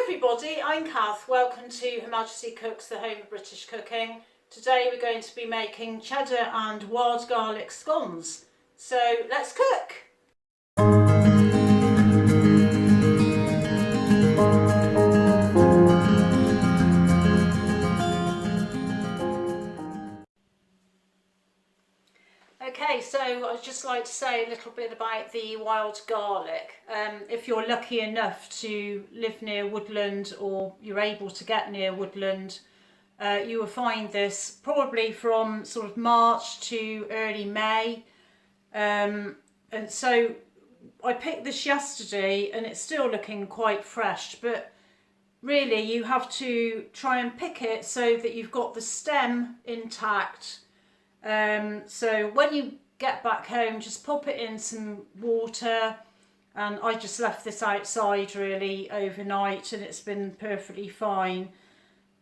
everybody, I'm Kath. Welcome to Her Majesty Cooks, the home of British cooking. Today we're going to be making cheddar and wild garlic scones. So let's cook. Okay, so I'd just like to say a little bit about the wild garlic. If you're lucky enough to live near woodland, or you're able to get near woodland, you will find this probably from sort of March to early May. And so I picked this yesterday and it's still looking quite fresh, but really you have to try and pick it so that you've got the stem intact. So when you get back home, just pop it in some water, and I just left this outside really overnight and it's been perfectly fine.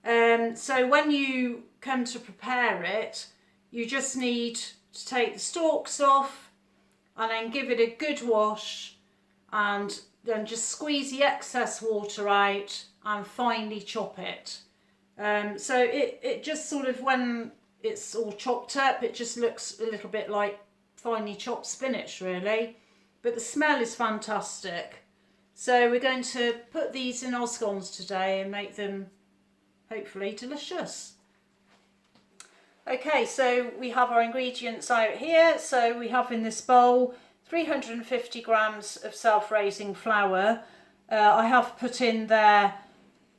So when you come to prepare it, you just need to take the stalks off and then give it a good wash, and then just squeeze the excess water out and finely chop it. So it just sort of, when it's all chopped up, it just looks a little bit like finely chopped spinach really, but the smell is fantastic. So we're going to put these in our scones today and make them hopefully delicious. Okay, so we have our ingredients out here. So we have in this bowl 350 grams of self-raising flour. I have put in there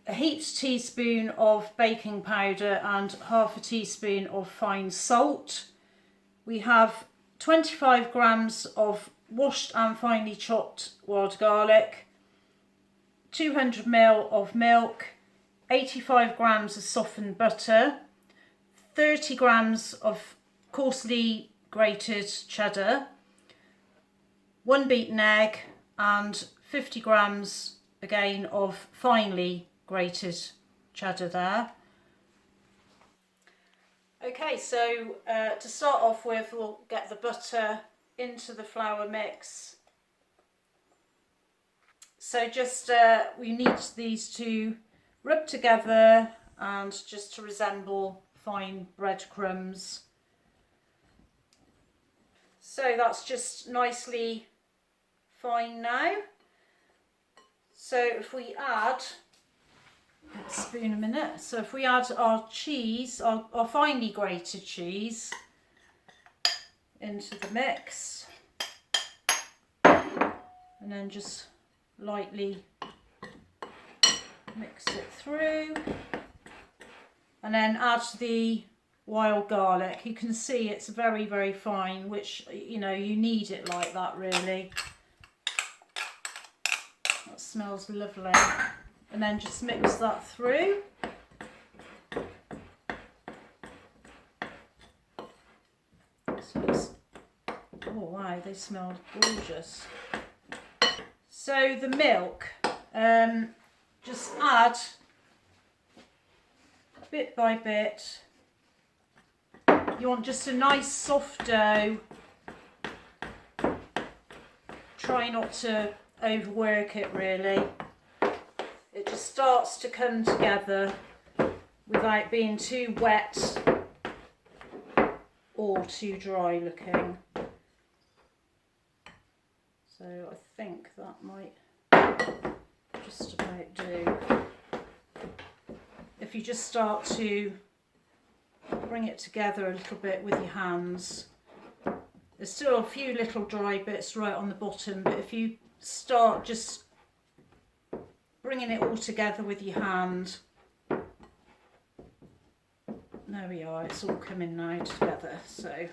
a heaped teaspoon of baking powder and half a teaspoon of fine salt. We have 25 grams of washed and finely chopped wild garlic, 200 ml of milk, 85 grams of softened butter, 30 grams of coarsely grated cheddar, 1 beaten egg, and 50 grams again of finely grated cheddar there. Okay, so to start off with, we'll get the butter into the flour mix. So just we need these to rub together and just to resemble fine breadcrumbs. So that's just nicely fine now. So if we add, let's spoon a minute. So if we add our cheese, our finely grated cheese, into the mix, and then just lightly mix it through, and then add the wild garlic. You can see it's very, very fine, which, you know, you need it like that really. That smells lovely. And then just mix that through. So it's, oh wow, they smell gorgeous. So the milk, just add bit by bit. You want just a nice soft dough. Try not to overwork it really. It just starts to come together without being too wet or too dry looking. So I think that might just about do. If you just start to bring it together a little bit with your hands, there's still a few little dry bits right on the bottom, but if you start just bringing it all together with your hand, there we are, it's all coming now together. So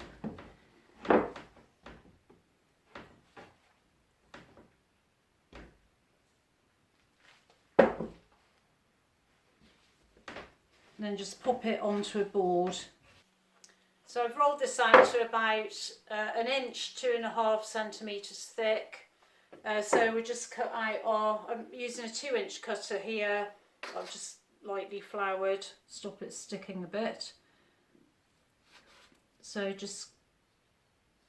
then just pop it onto a board. So I've rolled this out to about 1 inch, 2.5 centimetres thick. So we just cut out I'm using a 2-inch cutter here. I've just lightly floured, stop it sticking a bit. So just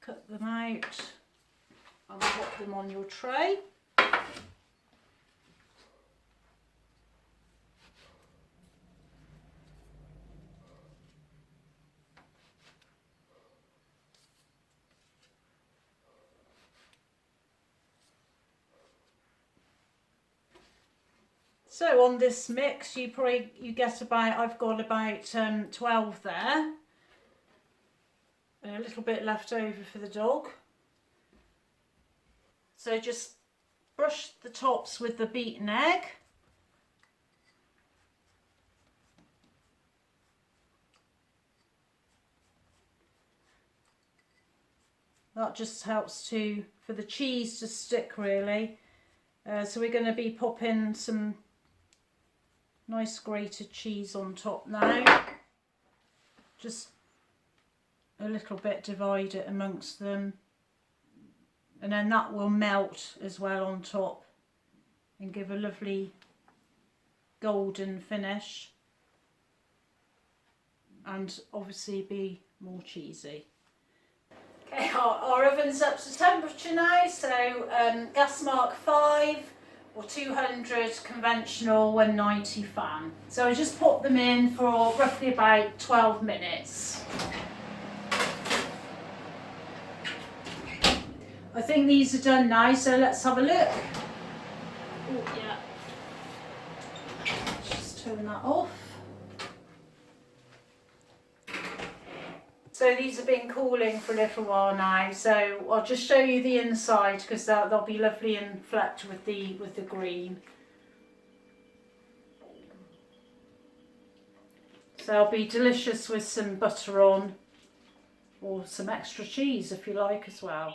cut them out and pop them on your tray. So on this mix, you get about, I've got about 12 there. And a little bit left over for the dog. So just brush the tops with the beaten egg. That just helps for the cheese to stick really. So we're going to be popping some nice grated cheese on top now. Just a little bit, divide it amongst them. And then that will melt as well on top and give a lovely golden finish. And obviously be more cheesy. Okay, our oven's up to temperature now, so gas mark 5 or 200 conventional 190 fan. So I just pop them in for roughly about 12 minutes. I think these are done now, so let's have a look. Oh yeah, just turn that off. So these have been cooling for a little while now, so I'll just show you the inside because they'll be lovely and flecked with the green. So they'll be delicious with some butter on, or some extra cheese if you like as well.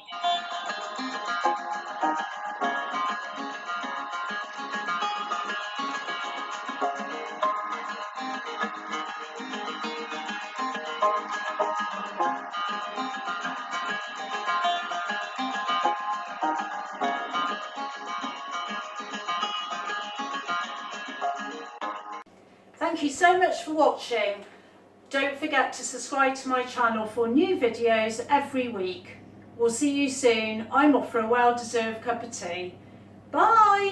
Thank you so much for watching. Don't forget to subscribe to my channel for new videos every week. We'll see you soon. I'm off for a well-deserved cup of tea. Bye!